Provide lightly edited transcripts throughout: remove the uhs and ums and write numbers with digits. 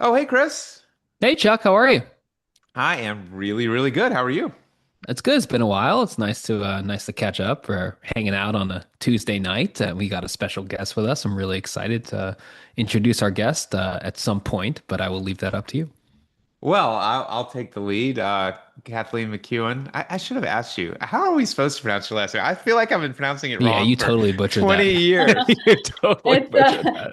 Oh, hey, Chris. Hey Chuck, how are you? I am really, really good. How are you? It's good. It's been a while. It's nice to catch up. We're hanging out on a Tuesday night. We got a special guest with us. I'm really excited to introduce our guest at some point, but I will leave that up to you. Well, I'll take the lead. Kathleen McKeon. I should have asked you, how are we supposed to pronounce your last name? I feel like I've been pronouncing it Yeah, wrong you for totally butchered 20 that. years. You totally It's butchered that.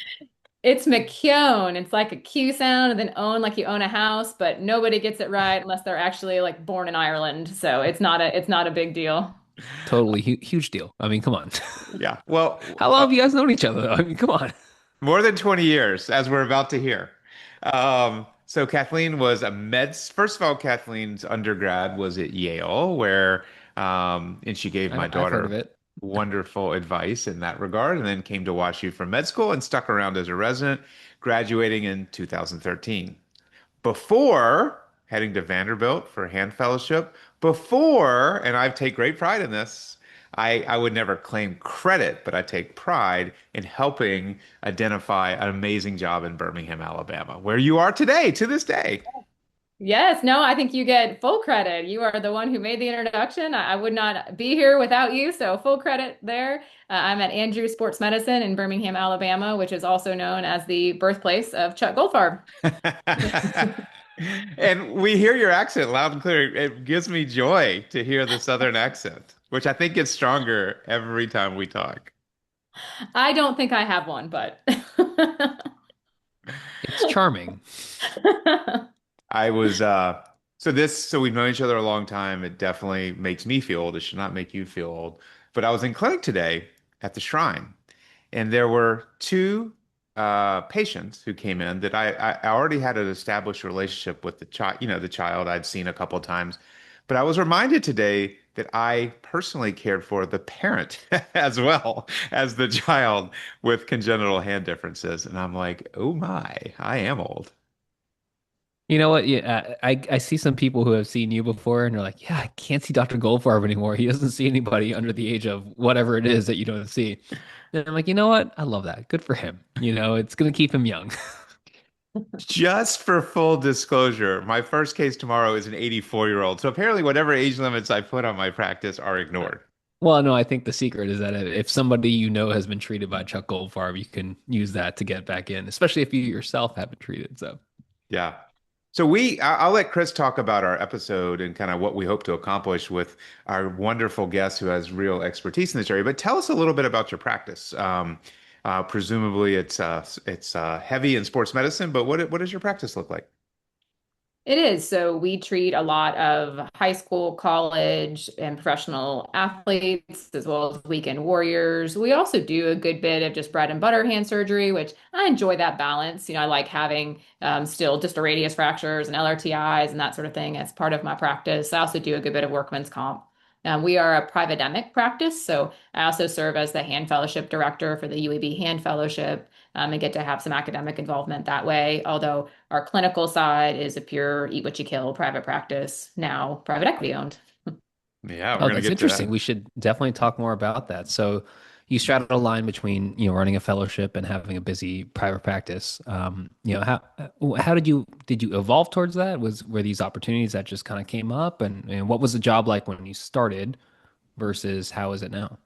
it's McKeown. It's like a Q sound and then own like you own a house, but nobody gets it right unless they're actually like born in Ireland. So it's not a big deal. Totally huge deal. I mean, come on. Yeah. Well, How long have you guys known each other? I mean, come on. more than 20 years, as we're about to hear. So Kathleen was first of all, Kathleen's undergrad was at Yale, and she gave my I've heard of daughter it. wonderful advice in that regard, and then came to WashU for med school and stuck around as a resident, graduating in 2013 before heading to Vanderbilt for hand fellowship. And I take great pride in this, I would never claim credit, but I take pride in helping identify an amazing job in Birmingham, Alabama, where you are today, to this day. Yes, no, I think you get full credit. You are the one who made the introduction. I would not be here without you, so full credit there. I'm at Andrews Sports Medicine in Birmingham, Alabama, which is also known as the birthplace of Chuck Goldfarb. And we hear your accent loud and clear. It gives me joy to hear the Southern accent, which I think gets stronger every time we talk. I don't think I have one, but It's charming. I was so we've known each other a long time. It definitely makes me feel old. It should not make you feel old. But I was in clinic today at the shrine, and there were two patients who came in that I already had an established relationship with the child, the child I'd seen a couple of times. But I was reminded today that I personally cared for the parent as well as the child with congenital hand differences. And I'm like, oh my, I am old. You know what? Yeah, I see some people who have seen you before, and they're like, "Yeah, I can't see Dr. Goldfarb anymore. He doesn't see anybody under the age of whatever it is that you don't see." And I'm like, you know what? I love that. Good for him. It's gonna keep him young. Just for full disclosure, my first case tomorrow is an 84-year-old. So apparently, whatever age limits I put on my practice are ignored. Well, no, I think the secret is that if somebody has been treated by Chuck Goldfarb, you can use that to get back in, especially if you yourself have been treated. So, Yeah. So I'll let Chris talk about our episode and kind of what we hope to accomplish with our wonderful guest who has real expertise in this area. But tell us a little bit about your practice. Presumably, it's heavy in sports medicine, but what does your practice look like? It is. So we treat a lot of high school, college, and professional athletes, as well as weekend warriors. We also do a good bit of just bread and butter hand surgery, which I enjoy that balance. I like having still distal radius fractures and LRTIs and that sort of thing as part of my practice. I also do a good bit of workman's comp. We are a privatademic practice, so I also serve as the hand fellowship director for the UAB Hand Fellowship, and get to have some academic involvement that way. Although our clinical side is a pure eat what you kill private practice, now private equity owned. Yeah, we're oh, gonna that's get to interesting. that. We should definitely talk more about that. So, you straddle a line between running a fellowship and having a busy private practice. How did you evolve towards that? Were these opportunities that just kind of came up, and what was the job like when you started versus how is it now?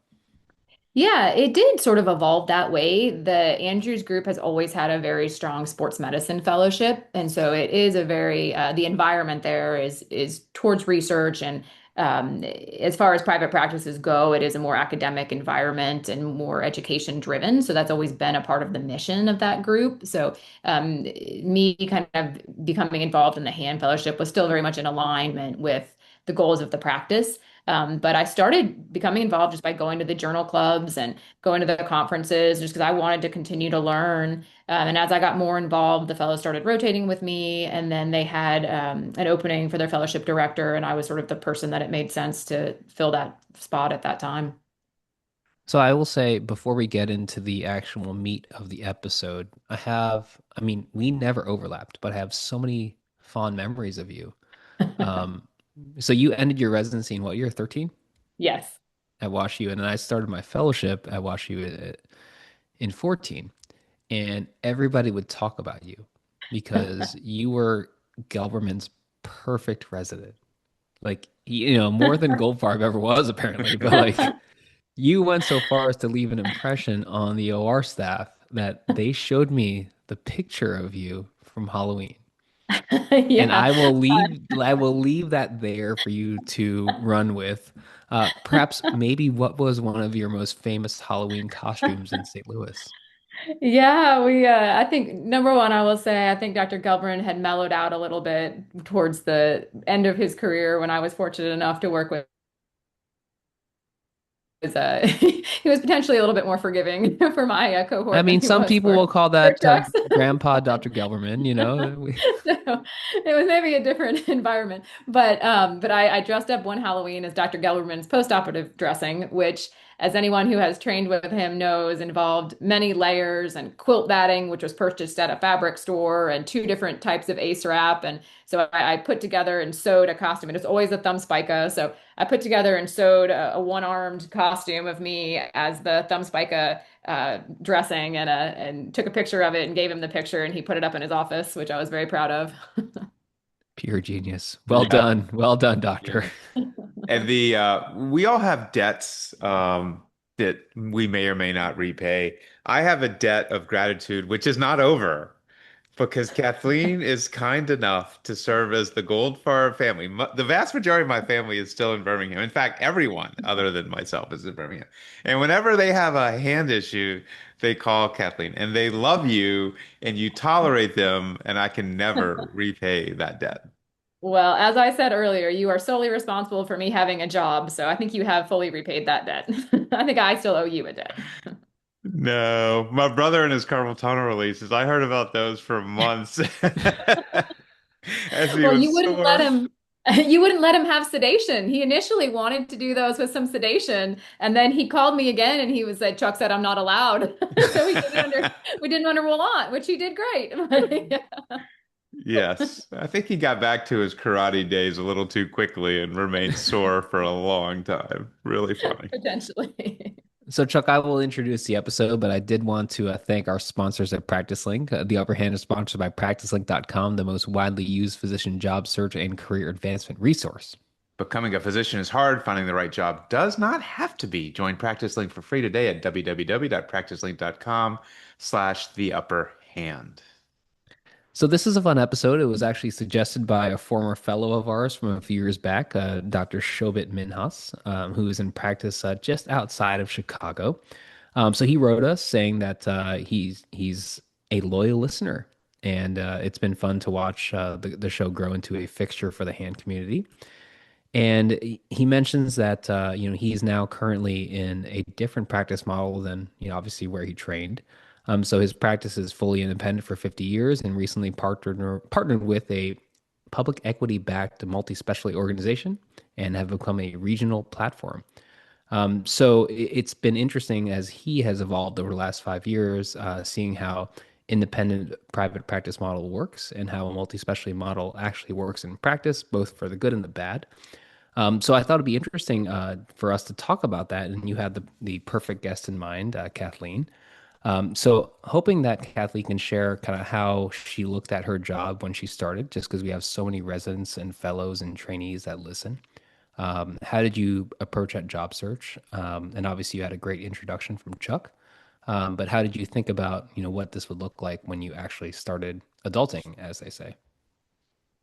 Yeah, it did sort of evolve that way. The Andrews Group has always had a very strong sports medicine fellowship, and so it is a very the environment there is towards research and as far as private practices go, it is a more academic environment and more education driven. So that's always been a part of the mission of that group. So me kind of becoming involved in the hand fellowship was still very much in alignment with the goals of the practice. But I started becoming involved just by going to the journal clubs and going to the conferences just because I wanted to continue to learn. And as I got more involved, the fellows started rotating with me. And then they had an opening for their fellowship director. And I was sort of the person that it made sense to fill that spot at that time. So I will say before we get into the actual meat of the episode, I mean, we never overlapped, but I have so many fond memories of you. Um, so you ended your residency in what year? 13 Yes. at WashU, and then I started my fellowship at WashU in 14, and everybody would talk about you. because you were Gelberman's perfect resident. Like, more than Goldfarb ever was, apparently, but like, you went so far as to leave an impression on the OR staff that they showed me the picture of you from Halloween. And Yeah. I will leave that there for you to run with. Perhaps maybe what was one of your most famous Halloween costumes in St. Louis? Yeah, I think number one, I will say, I think Dr. Gelbrin had mellowed out a little bit towards the end of his career when I was fortunate enough to work with he was potentially a little bit more forgiving for my I cohort than mean, he some was people will call for that Chuck's. Grandpa Dr. Gelberman, you know. So it was maybe a different environment. But I dressed up one Halloween as Dr. Gellerman's postoperative dressing, which, as anyone who has trained with him knows, involved many layers and quilt batting, which was purchased at a fabric store, and two different types of ace wrap. And so I put together and sewed a costume. It was always a thumb spica. So I put together and sewed a one-armed costume of me as the thumb spica dressing and took a picture of it and gave him the picture and he put it up in his office, which I was very proud of. Pure genius. Well Yeah. done. Well done, doctor. Yeah. And the we all have debts that we may or may not repay. I have a debt of gratitude, which is not over because Kathleen is kind enough to serve as the Goldfarb family. The vast majority of my family is still in Birmingham. In fact, everyone other than myself is in Birmingham. And whenever they have a hand issue, they call Kathleen and they love you and you tolerate them, and I can never repay that debt. Well, as I said earlier, you are solely responsible for me having a job, so I think you have fully repaid that debt. I think I still owe you a debt. No, my brother and his carpal tunnel releases. I heard about those for months as he Well, was sore. you wouldn't let him have sedation. He initially wanted to do those with some sedation, and then he called me again and he was like, Chuck said I'm not allowed. So we did it under Willant, which he did great. But, yeah, Yes, I think he got back to his karate days a little too quickly and remained sore for a long time. Really funny. potentially. So, Chuck, I will introduce the episode, but I did want to thank our sponsors at PracticeLink. The Upper Hand is sponsored by PracticeLink.com, the most widely used physician job search and career advancement resource. Becoming a physician is hard. Finding the right job does not have to be. Join PracticeLink for free today at www.practicelink.com/the upper hand. So this is a fun episode. It was actually suggested by a former fellow of ours from a few years back, Dr. Shobit Minhas, who is in practice just outside of Chicago. So he wrote us saying that he's a loyal listener, and it's been fun to watch the show grow into a fixture for the hand community. And he mentions that he's now currently in a different practice model than obviously where he trained. So his practice is fully independent for 50 years and recently partnered with a public equity backed multi-specialty organization and have become a regional platform. So it's been interesting as he has evolved over the last 5 years, seeing how independent private practice model works and how a multi-specialty model actually works in practice, both for the good and the bad. So I thought it'd be interesting for us to talk about that, and you had the perfect guest in mind, Kathleen. So hoping that Kathleen can share kind of how she looked at her job when she started, just because we have so many residents and fellows and trainees that listen. How did you approach that job search? And obviously you had a great introduction from Chuck. But how did you think about, what this would look like when you actually started adulting, as they say?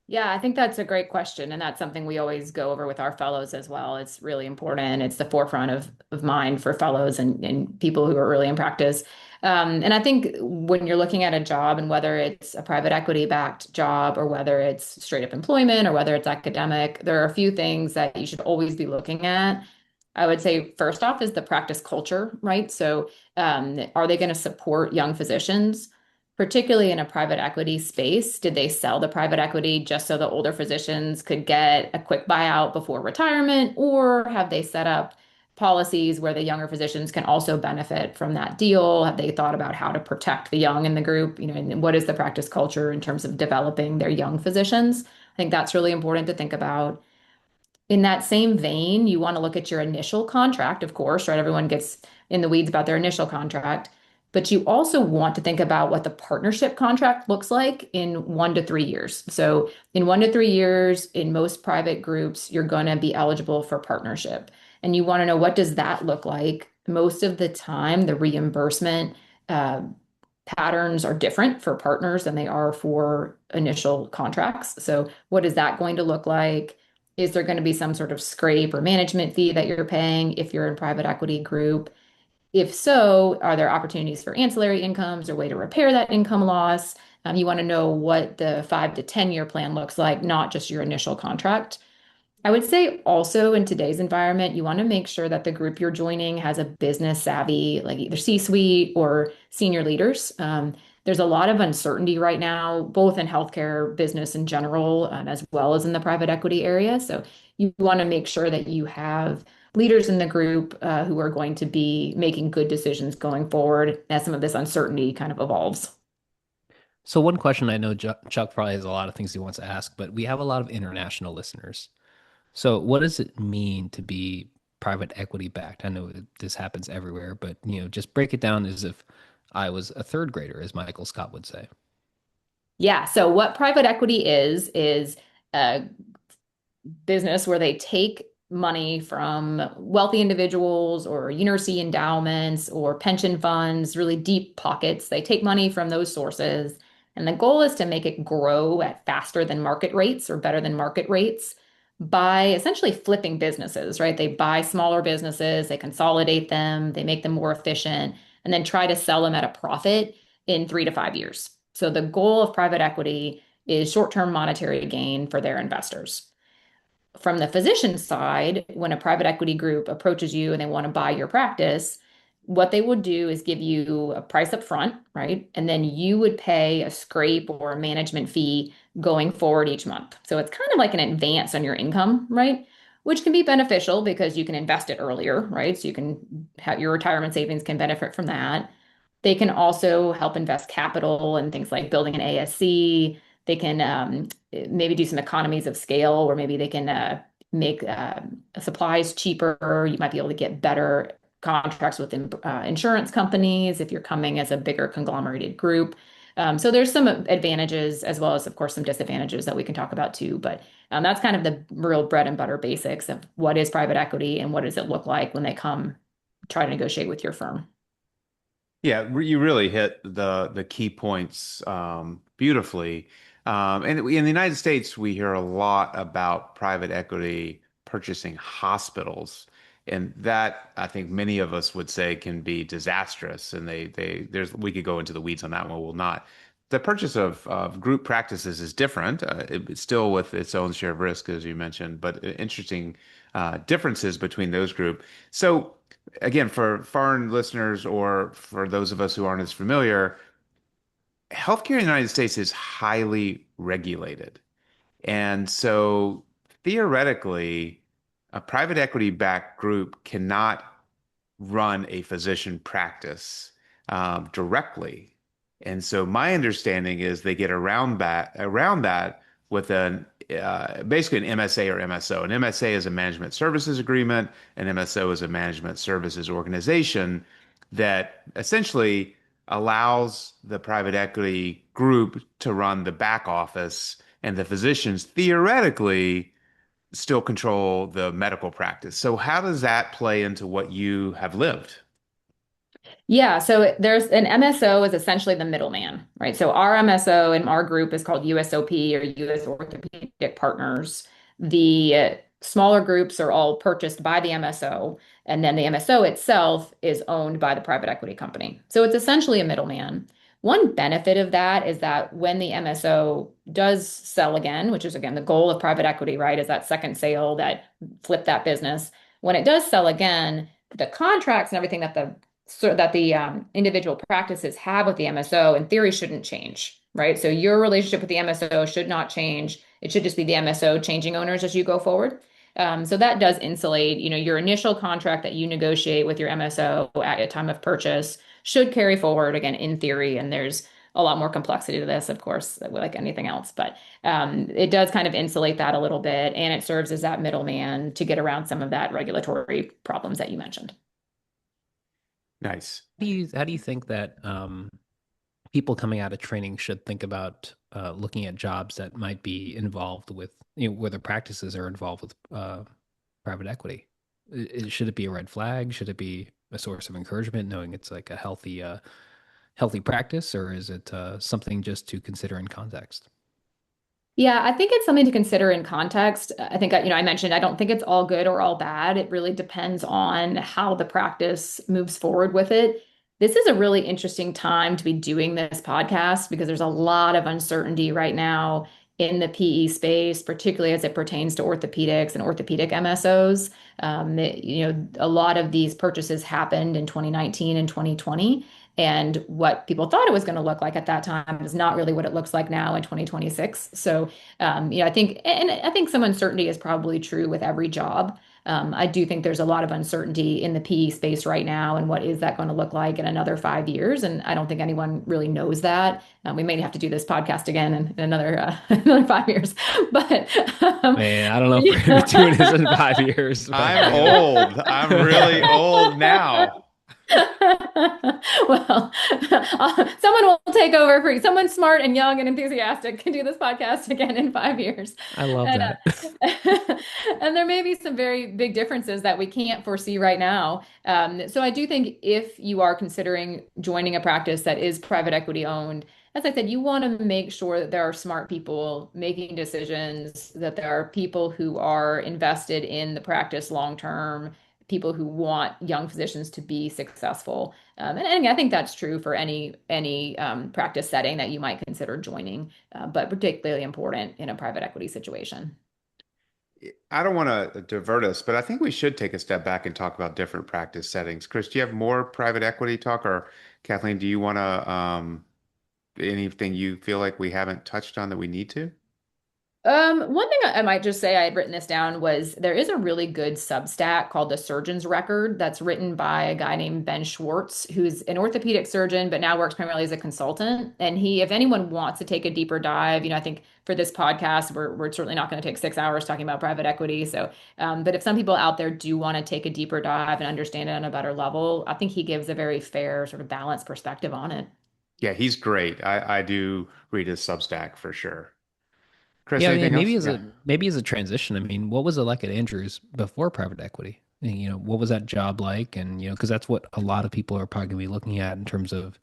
Yeah, I think that's a great question. And that's something we always go over with our fellows as well. It's really important. It's the forefront of mind for fellows and people who are really in practice. And I think when you're looking at a job and whether it's a private equity backed job or whether it's straight up employment or whether it's academic, there are a few things that you should always be looking at. I would say first off is the practice culture, right? So are they going to support young physicians? Particularly in a private equity space, did they sell the private equity just so the older physicians could get a quick buyout before retirement, or have they set up policies where the younger physicians can also benefit from that deal? Have they thought about how to protect the young in the group? And what is the practice culture in terms of developing their young physicians? I think that's really important to think about. In that same vein, you want to look at your initial contract, of course, right? Everyone gets in the weeds about their initial contract. But you also want to think about what the partnership contract looks like in 1 to 3 years. So in 1 to 3 years, in most private groups, you're going to be eligible for partnership. And you want to know, what does that look like? Most of the time, the reimbursement uh, patterns are different for partners than they are for initial contracts. So what is that going to look like? Is there going to be some sort of scrape or management fee that you're paying if you're in private equity group? If so, are there opportunities for ancillary incomes or way to repair that income loss? You want to know what the 5 to 10 year plan looks like, not just your initial contract. I would say also in today's environment, you want to make sure that the group you're joining has a business savvy, like either C-suite or senior leaders. There's a lot of uncertainty right now, both in healthcare business in general, as well as in the private equity area. So you want to make sure that you have leaders in the group who are going to be making good decisions going forward as some of this uncertainty kind of evolves. So one question, I know Chuck probably has a lot of things he wants to ask, but we have a lot of international listeners. So what does it mean to be private equity backed? I know that this happens everywhere, but just break it down as if I was a third grader, as Michael Scott would say. Yeah. So what private equity is a business where they take money from wealthy individuals or university endowments or pension funds, really deep pockets. They take money from those sources. And the goal is to make it grow at faster than market rates or better than market rates by essentially flipping businesses, right? They buy smaller businesses, they consolidate them, they make them more efficient, and then try to sell them at a profit in 3 to 5 years. So the goal of private equity is short-term monetary gain for their investors. From the physician side, when a private equity group approaches you and they want to buy your practice, what they would do is give you a price up front, right? And then you would pay a scrape or a management fee going forward each month. So it's kind of like an advance on your income, right? Which can be beneficial because you can invest it earlier, right? So you can have your retirement savings can benefit from that. They can also help invest capital in things like building an ASC. They can maybe do some economies of scale, or maybe they can make supplies cheaper. You might be able to get better contracts with insurance companies if you're coming as a bigger conglomerated group. So there's some advantages as well as, of course, some disadvantages that we can talk about too. But that's kind of the real bread and butter basics of what is private equity and what does it look like when they come try to negotiate with your firm. Yeah, you really hit the key points beautifully. And in the United States, we hear a lot about private equity purchasing hospitals, and that I think many of us would say can be disastrous. And there's we could go into the weeds on that one. We'll not. The purchase of group practices is different. It's still with its own share of risk, as you mentioned, but interesting differences between those group. So again, for foreign listeners or for those of us who aren't as familiar, healthcare in the United States is highly regulated. And so theoretically, a private equity backed group cannot run a physician practice directly. And so my understanding is they get around that with an basically an MSA or MSO. An MSA is a management services agreement. An MSO is a management services organization that essentially allows the private equity group to run the back office, and the physicians theoretically still control the medical practice. So how does that play into what you have lived? Yeah, so there's an MSO is essentially the middleman, right? So our MSO in our group is called USOP or US Orthopedic Partners. The smaller groups are all purchased by the MSO, and then the MSO itself is owned by the private equity company. So it's essentially a middleman. One benefit of that is that when the MSO does sell again, which is again the goal of private equity, right, is that second sale that flip that business. When it does sell again, the contracts and everything that the individual practices have with the MSO in theory shouldn't change, right? So your relationship with the MSO should not change. It should just be the MSO changing owners as you go forward. So that does insulate, your initial contract that you negotiate with your MSO at a time of purchase should carry forward again in theory. And there's a lot more complexity to this, of course, like anything else. But it does kind of insulate that a little bit, and it serves as that middleman to get around some of that regulatory problems that you mentioned. Nice. How do you think that people coming out of training should think about looking at jobs that might be involved with, where the practices are involved with private equity? Should it be a red flag? Should it be a source of encouragement, knowing it's like a healthy practice, or is it something just to consider in context? Yeah, I think it's something to consider in context. I think, I mentioned I don't think it's all good or all bad. It really depends on how the practice moves forward with it. This is a really interesting time to be doing this podcast because there's a lot of uncertainty right now in the PE space, particularly as it pertains to orthopedics and orthopedic MSOs. A lot of these purchases happened in 2019 and 2020. And what people thought it was going to look like at that time is not really what it looks like now in 2026. So I think some uncertainty is probably true with every job. I do think there's a lot of uncertainty in the PE space right now, and what is that going to look like in another 5 years? And I don't think anyone really knows that. We may have to do this podcast again in another another 5 years, but Man, I don't know if we're gonna be yeah. doing this in 5 years, but I'm old. I'm really old now. Well, someone will take over for you. Someone smart and young and enthusiastic can do this podcast again in 5 years. I love And, that. and there may be some very big differences that we can't foresee right now. So I do think if you are considering joining a practice that is private equity owned, as I said, you want to make sure that there are smart people making decisions, that there are people who are invested in the practice long term, people who want young physicians to be successful. And I think that's true for any practice setting that you might consider joining, but particularly important in a private equity situation. I don't want to divert us, but I think we should take a step back and talk about different practice settings. Chris, do you have more private equity talk, or Kathleen, do you want to anything you feel like we haven't touched on that we need to? One thing I might just say, I had written this down, was there is a really good Substack called The Surgeon's Record that's written by a guy named Ben Schwartz, who's an orthopedic surgeon, but now works primarily as a consultant. And he, if anyone wants to take a deeper dive, I think for this podcast, we're certainly not going to take 6 hours talking about private equity. So, but if some people out there do want to take a deeper dive and understand it on a better level, I think he gives a very fair, sort of balanced perspective on it. Yeah, he's great. I do read his Substack for sure. Chris, Yeah, yeah, anything else? Yeah. maybe as a transition. I mean, what was it like at Andrews before private equity? And, what was that job like? And because that's what a lot of people are probably going to be looking at in terms of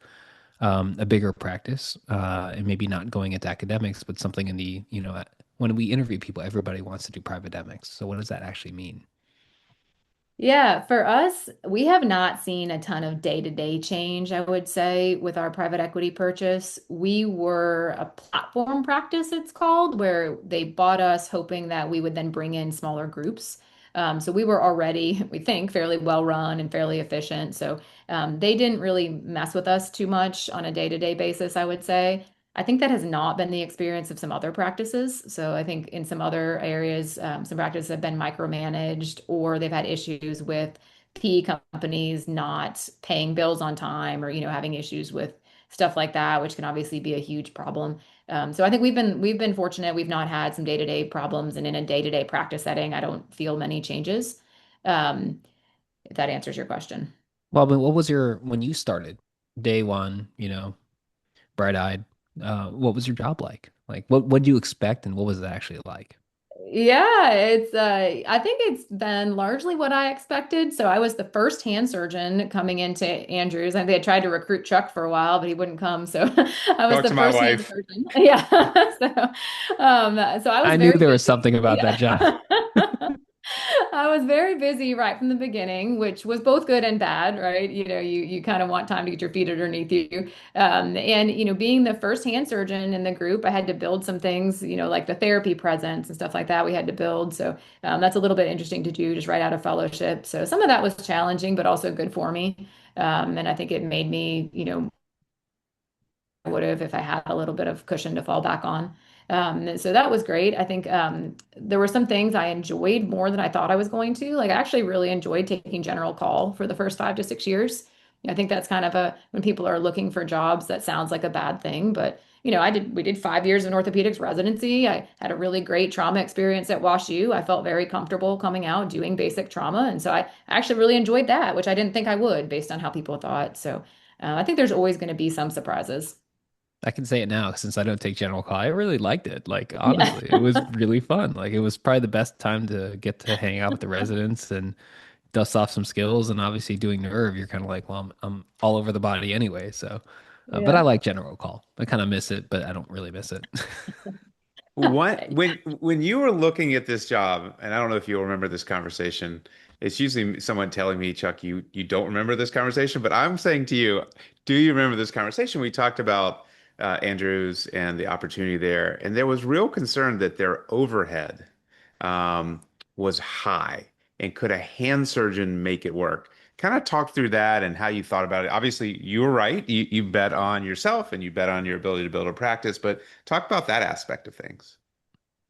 a bigger practice, and maybe not going into academics, but something in the, when we interview people, everybody wants to do privatedemics. So what does that actually mean? Yeah, for us, we have not seen a ton of day-to-day change, I would say, with our private equity purchase. We were a platform practice, it's called, where they bought us hoping that we would then bring in smaller groups. So we were already, we think, fairly well run and fairly efficient. So they didn't really mess with us too much on a day-to-day basis, I would say. I think that has not been the experience of some other practices. So I think in some other areas, some practices have been micromanaged, or they've had issues with PE companies not paying bills on time, or having issues with stuff like that, which can obviously be a huge problem. So I think we've been fortunate. We've not had some day-to-day problems, and in a day-to-day practice setting, I don't feel many changes. Um, if that answers your question. Well, but what was when you started day one, bright-eyed, what was your job like? Like, what did you expect, and what was it actually like? Yeah, I think it's been largely what I expected. So I was the first hand surgeon coming into Andrews. And they had tried to recruit Chuck for a while, but he wouldn't come. So I was Talk the to my first hand wife. surgeon. Yeah. So I was I knew very there was busy. something about that Yeah. job. I was very busy right from the beginning, which was both good and bad, right? You kind of want time to get your feet underneath you. And being the first hand surgeon in the group, I had to build some things, like the therapy presence and stuff like that we had to build. So that's a little bit interesting to do just right out of fellowship. So some of that was challenging, but also good for me. And I think it made me, would have if I had a little bit of cushion to fall back on. So that was great. I think there were some things I enjoyed more than I thought I was going to. Like I actually really enjoyed taking general call for the first 5 to 6 years. I think that's kind of when people are looking for jobs, that sounds like a bad thing, but we did 5 years in orthopedics residency. I had a really great trauma experience at WashU. I felt very comfortable coming out doing basic trauma. And so I actually really enjoyed that, which I didn't think I would based on how people thought. So I think there's always going to be some surprises. I can say it now since I don't take general call. I really liked it. Like Yeah. honestly, it was really fun. Like it was probably the best time to get to hang out with the residents and dust off some skills. And obviously doing nerve, you're kind of like, well, I'm all over the body anyway. So, but I Yeah. like general call. I kind of miss it, but I don't really miss it. What when you were looking at this job, and I don't know if you'll remember this conversation. It's usually someone telling me, Chuck, you don't remember this conversation, but I'm saying to you, do you remember this conversation? We talked about Andrews and the opportunity there, and there was real concern that their overhead um, was high, and could a hand surgeon make it work? Kind of talk through that and how you thought about it. Obviously, you were right. You bet on yourself and you bet on your ability to build a practice, but talk about that aspect of things.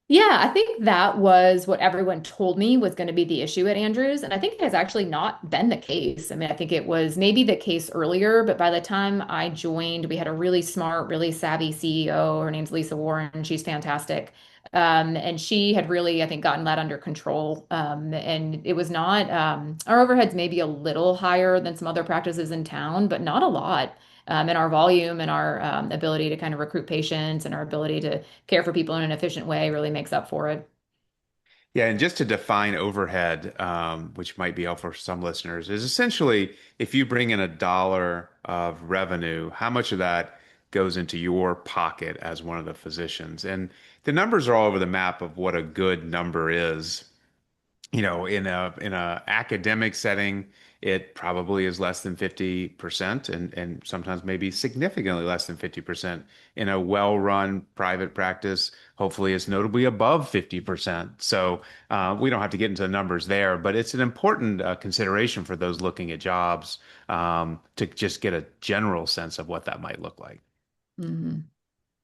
Yeah, I think that was what everyone told me was going to be the issue at Andrews. And I think it has actually not been the case. I mean, I think it was maybe the case earlier, but by the time I joined, we had a really smart, really savvy CEO. Her name's Lisa Warren. She's fantastic. And she had really, I think, gotten that under control. And it was not, our overhead's maybe a little higher than some other practices in town, but not a lot. And our volume and our ability to kind of recruit patients and our ability to care for people in an efficient way really makes up for it. Yeah, and just to define overhead, which might be helpful for some listeners, is essentially if you bring in $1 of revenue, how much of that goes into your pocket as one of the physicians? And the numbers are all over the map of what a good number is. In a academic setting, it probably is less than 50% and sometimes maybe significantly less than 50%. In a well-run private practice, hopefully it's notably above 50%. So we don't have to get into the numbers there, but it's an important consideration for those looking at jobs to just get a general sense of what that might look like. Mhm.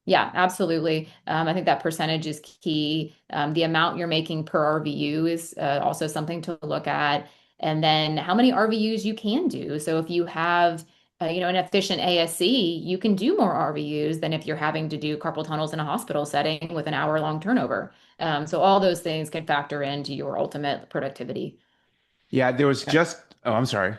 Yeah, absolutely. I think that percentage is key. The amount you're making per RVU is also something to look at. And then how many RVUs you can do. So if you have, an efficient ASC, you can do more RVUs than if you're having to do carpal tunnels in a hospital setting with an hour-long turnover. So all those things can factor into your ultimate productivity. Yeah, oh, I'm sorry.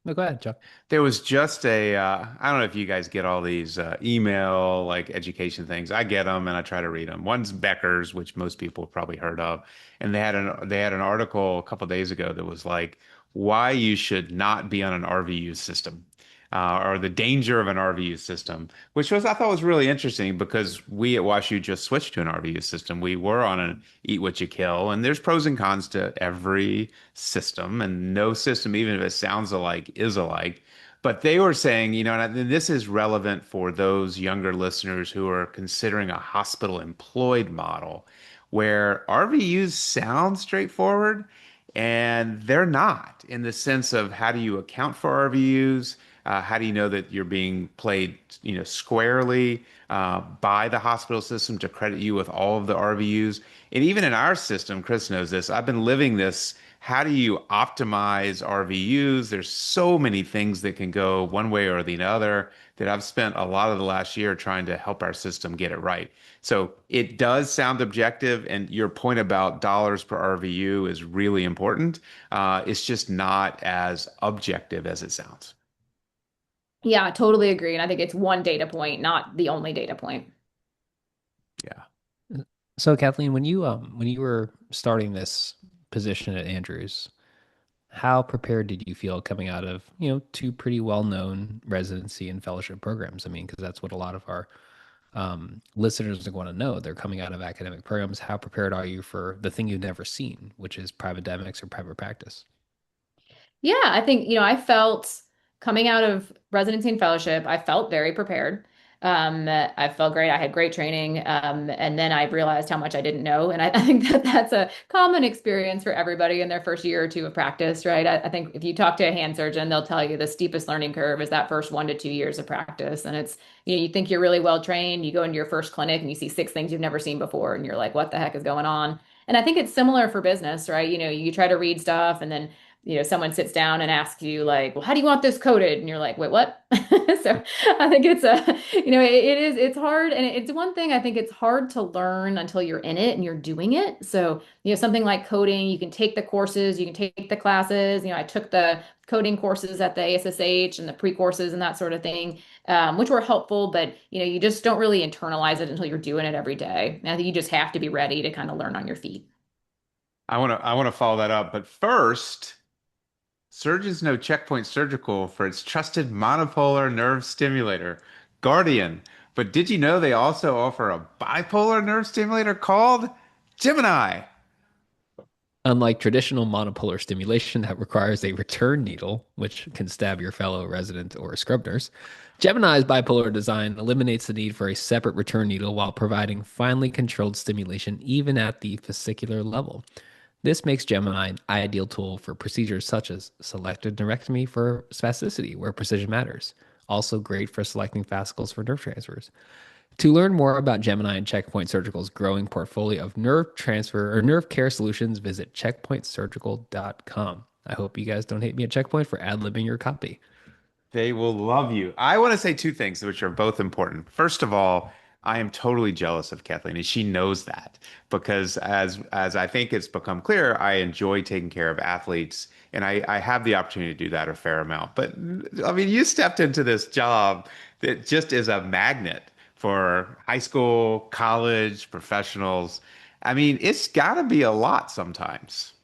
No, go ahead, Chuck. There was just I don't know if you guys get all these email like education things. I get them and I try to read them. One's Becker's, which most people have probably heard of, and they had an article a couple days ago that was like why you should not be on an RVU system. Or the danger of an RVU system, which I thought was really interesting because we at WashU just switched to an RVU system. We were on an eat what you kill, and there's pros and cons to every system, and no system, even if it sounds alike, is alike. But they were saying, and this is relevant for those younger listeners who are considering a hospital employed model where RVUs sound straightforward and they're not in the sense of how do you account for RVUs? How do you know that you're being played, squarely by the hospital system to credit you with all of the RVUs? And even in our system, Chris knows this. I've been living this. How do you optimize RVUs? There's so many things that can go one way or the other that I've spent a lot of the last year trying to help our system get it right. So it does sound objective, and your point about dollars per RVU is really important. It's just not as objective as it sounds. Yeah, I totally agree. And I think it's one data point, not the only data point. Yeah. So Kathleen, when you were starting this position at Andrews, how prepared did you feel coming out of, two pretty well-known residency and fellowship programs? I mean, because that's what a lot of our listeners want to know. They're coming out of academic programs. How prepared are you for the thing you've never seen, which is private academics or private practice? Yeah, I think, I felt coming out of residency and fellowship, I felt very prepared. I felt great. I had great training. And then I realized how much I didn't know. And I think that that's a common experience for everybody in their first year or two of practice, right? I think if you talk to a hand surgeon, they'll tell you the steepest learning curve is that first 1 to 2 years of practice. And it's, you think you're really well trained, you go into your first clinic and you see six things you've never seen before, and you're like, what the heck is going on? And I think it's similar for business, right? You try to read stuff and then someone sits down and asks you like, well, how do you want this coded? And you're like, wait, what? So I think it's hard. And it's one thing I think it's hard to learn until you're in it and you're doing it. So, something like coding, you can take the courses, you can take the classes. I took the coding courses at the ASSH and the pre-courses and that sort of thing, which were helpful, but you just don't really internalize it until you're doing it every day. And I think you just have to be ready to kind of learn on your feet. I want to follow that up, but first, surgeons know Checkpoint Surgical for its trusted monopolar nerve stimulator, Guardian. But did you know they also offer a bipolar nerve stimulator called Gemini? Unlike traditional monopolar stimulation that requires a return needle, which can stab your fellow resident or scrub nurse, Gemini's bipolar design eliminates the need for a separate return needle while providing finely controlled stimulation even at the fascicular level. This makes Gemini an ideal tool for procedures such as selective neurectomy for spasticity, where precision matters. Also great for selecting fascicles for nerve transfers. To learn more about Gemini and Checkpoint Surgical's growing portfolio of nerve transfer or nerve care solutions, visit checkpointsurgical.com. I hope you guys don't hate me at Checkpoint for ad-libbing your copy. They will love you. I want to say two things, which are both important. First of all, I am totally jealous of Kathleen, and she knows that because as I think it's become clear, I enjoy taking care of athletes, and I have the opportunity to do that a fair amount. But I mean, you stepped into this job that just is a magnet for high school, college, professionals. I mean, it's got to be a lot sometimes.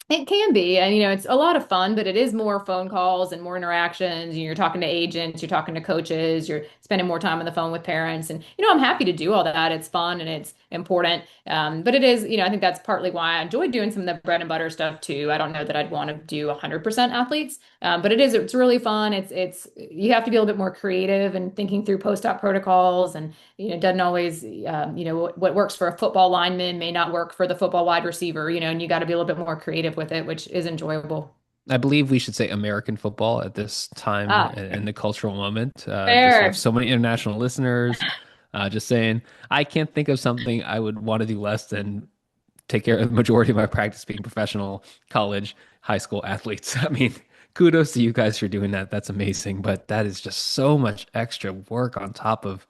It can be, and it's a lot of fun, but it is more phone calls and more interactions. You're talking to agents, you're talking to coaches, you're spending more time on the phone with parents, and I'm happy to do all that. It's fun and it's important, but it is, I think that's partly why I enjoy doing some of the bread and butter stuff too. I don't know that I'd want to do 100% athletes, but it's really fun. It's you have to be a little bit more creative and thinking through post-op protocols, and it doesn't always, what works for a football lineman may not work for the football wide receiver, and you got to be a little bit more creative with it, which is enjoyable. I believe we should say American football at this time Ah, in the cultural moment. Just we have fair. so many international listeners. Just saying, I can't think of something I would want to do less than take care of the majority of my practice being professional college, high school athletes. I mean, kudos to you guys for doing that. That's amazing. But that is just so much extra work on top of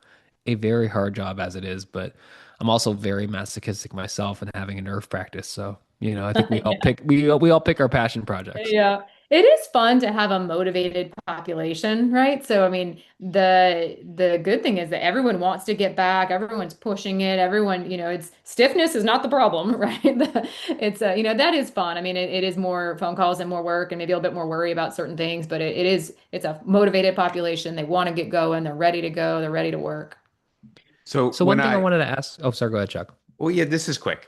a very hard job as it is. But I'm also very masochistic myself and having a nerve practice. So, I think we all pick we all pick our passion projects. Yeah. It is fun to have a motivated population, right? So I mean, the good thing is that everyone wants to get back, everyone's pushing it, everyone, it's stiffness is not the problem, right? It's that is fun. I mean, it is more phone calls and more work and maybe a little bit more worry about certain things, but it's a motivated population. They want to get going, they're ready to go, they're ready to work. So So one thing I wanted to ask, oh, sorry, go ahead, Chuck. well, yeah, this is quick.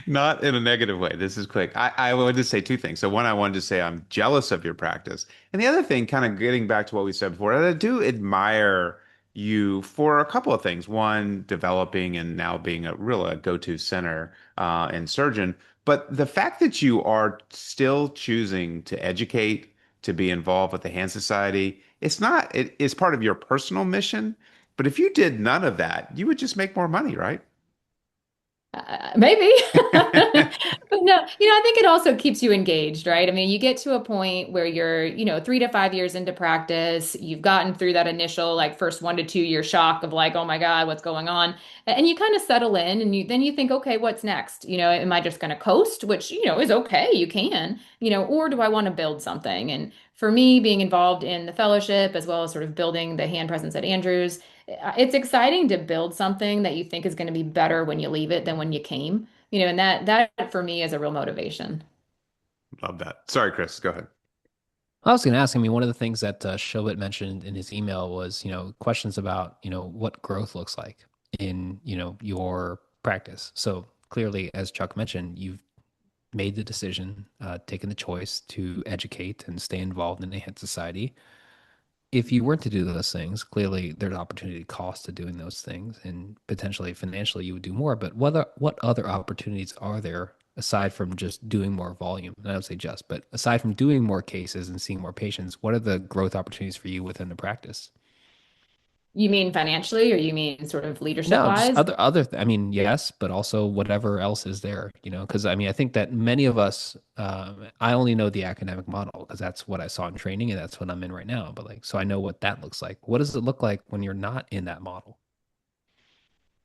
Not in a negative way. This is quick. I wanted to say two things. So one, I wanted to say I'm jealous of your practice. And the other thing, kind of getting back to what we said before, I do admire you for a couple of things. One, developing and now being a go-to center and surgeon. But the fact that you are still choosing to educate, to be involved with the Hand Society, it is part of your personal mission. But if you did none of that, you would just make more money, right? Maybe. But no, I think it also keeps you engaged, right? I mean, you get to a point where you're, 3 to 5 years into practice, you've gotten through that initial like first 1 to 2 year shock of like, oh my God, what's going on? And you kind of settle in and then you think, okay, what's next? Am I just going to coast, which, is okay, you can, or do I want to build something? And for me, being involved in the fellowship as well as sort of building the hand presence at Andrews, it's exciting to build something that you think is going to be better when you leave it than when you came. And that for me is a real motivation. Love that. Sorry, Chris, go ahead. I was going to ask, I mean, one of the things that Shobit mentioned in his email was, questions about, what growth looks like in, your practice. So clearly, as Chuck mentioned, you've made the decision, taken the choice to educate and stay involved in the Hand Society. If you weren't to do those things, clearly there's opportunity cost to doing those things, and potentially financially you would do more. But what other opportunities are there aside from just doing more volume? And I don't say just, but aside from doing more cases and seeing more patients, what are the growth opportunities for you within the practice? You mean financially, or you mean sort of leadership No, just wise? I mean, yes, but also whatever else is there, because I mean, I think that many of us, I only know the academic model because that's what I saw in training and that's what I'm in right now. But like, so I know what that looks like. What does it look like when you're not in that model?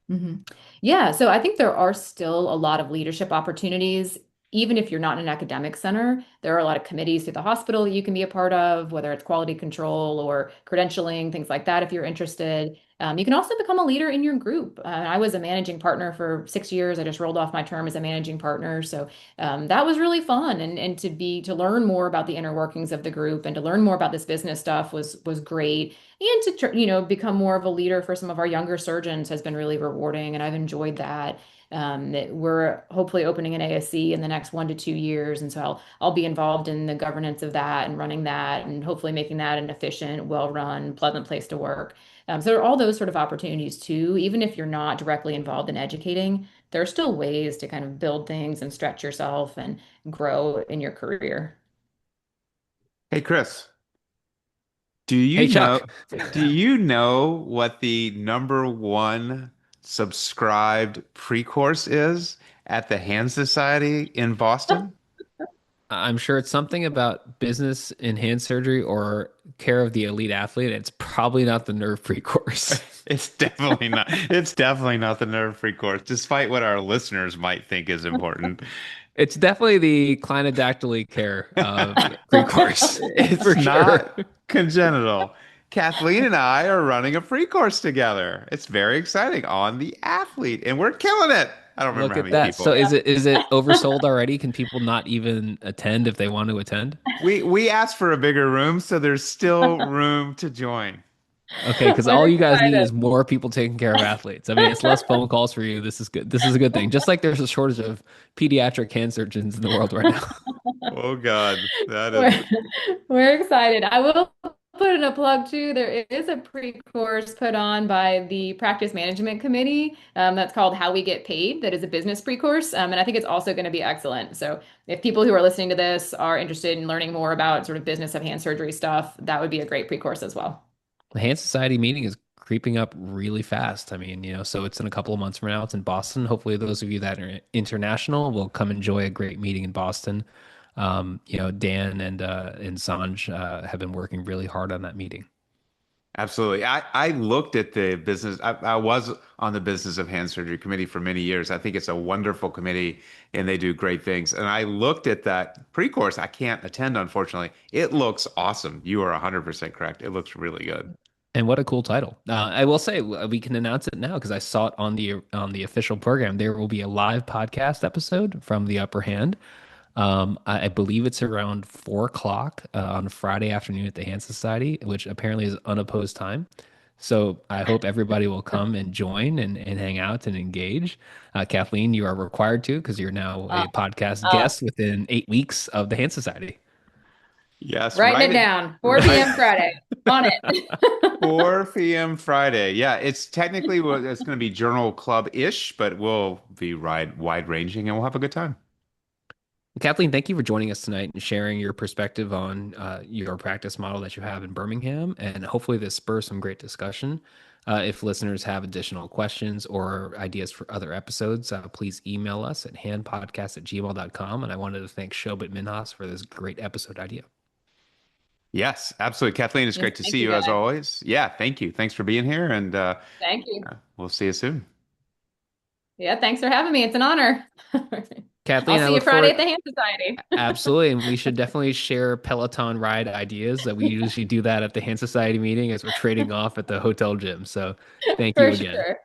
hmm Yeah, so I think there are still a lot of leadership opportunities. Even if you're not in an academic center, there are a lot of committees through the hospital that you can be a part of, whether it's quality control or credentialing, things like that, if you're interested. You can also become a leader in your group. I was a managing partner for 6 years. I just rolled off my term as a managing partner. So that was really fun. And to learn more about the inner workings of the group and to learn more about this business stuff was great. And become more of a leader for some of our younger surgeons has been really rewarding, and I've enjoyed that. We're hopefully opening an ASC in the next 1 to 2 years, and so I'll be involved in the governance of that and running that, and hopefully making that an efficient, well-run, pleasant place to work. So there are all those sort of opportunities too. Even if you're not directly involved in educating, there are still ways to kind of build things and stretch yourself and grow in your career. Hey, Chris, do you Hey, know Chuck. do you know what the number one subscribed pre-course is at the Hand Society in Boston? I'm sure it's something about business in hand surgery or care of the elite athlete. It's probably not the nerve pre-course. It's definitely not the nerve-free course, despite what our listeners might think is important. It's definitely the clinodactyly care pre-course It's for sure. not congenital. Kathleen and I are running a free course together. It's very exciting on the athlete, and we're killing it. I don't remember Look how at many that. So people. is it oversold already? Can people not even attend if they want to attend? We asked for a bigger room, so there's still room to join. Okay, because We're all you guys need excited. is more people taking care of athletes. I mean, it's less phone calls for you. This is good. This is a good thing. Just like there's a shortage of pediatric hand surgeons in the world right now. Oh God, that is. We're, we're excited. I will put in a plug too. There is a pre-course put on by the Practice Management Committee that's called How We Get Paid. That is a business pre-course. And I think it's also going to be excellent. So if people who are listening to this are interested in learning more about sort of business of hand surgery stuff, that would be a great pre-course as well. The Hand Society meeting is creeping up really fast. I mean, so it's in a couple of months from now. It's in Boston. Hopefully, those of you that are international will come enjoy a great meeting in Boston. Dan and Sanj have been working really hard on that meeting. Absolutely. I looked at the business. I was on the Business of Hand Surgery committee for many years. I think it's a wonderful committee and they do great things. And I looked at that pre-course. I can't attend, unfortunately. It looks awesome. You are 100% correct. It looks really good. And what a cool title! I will say we can announce it now because I saw it on the official program. There will be a live podcast episode from the Upper Hand. I believe it's around 4 o'clock on Friday afternoon at the Hand Society, which apparently is unopposed time. So I hope everybody will come and join and hang out and engage. Kathleen, you are required to because you're now Uh, a podcast uh, guest within 8 weeks of the Hand Society. Yes, Writing it down. 4 right. p.m. Friday. On it. 4 p.m. Friday. Yeah, it's technically it's going to be journal club-ish, but we'll be wide ranging and we'll have a good time. Kathleen, thank you for joining us tonight and sharing your perspective on your practice model that you have in Birmingham. And hopefully, this spurs some great discussion. If listeners have additional questions or ideas for other episodes, please email us at handpodcast@gmail.com. And I wanted to thank Shobit Minhas for this great episode idea. Yes, absolutely. Kathleen, it's Yes, great to thank see you you as guys. always. Yeah, thank you. Thanks for being here, and Thank you. we'll see you soon. Yeah, thanks for having me. It's an honor. I'll Kathleen, I see you look Friday at forward. the Hand Society. Absolutely. And we should definitely share Peloton ride ideas that we usually do that at the Hand Society meeting as we're trading off at the hotel gym. So thank For you again. sure.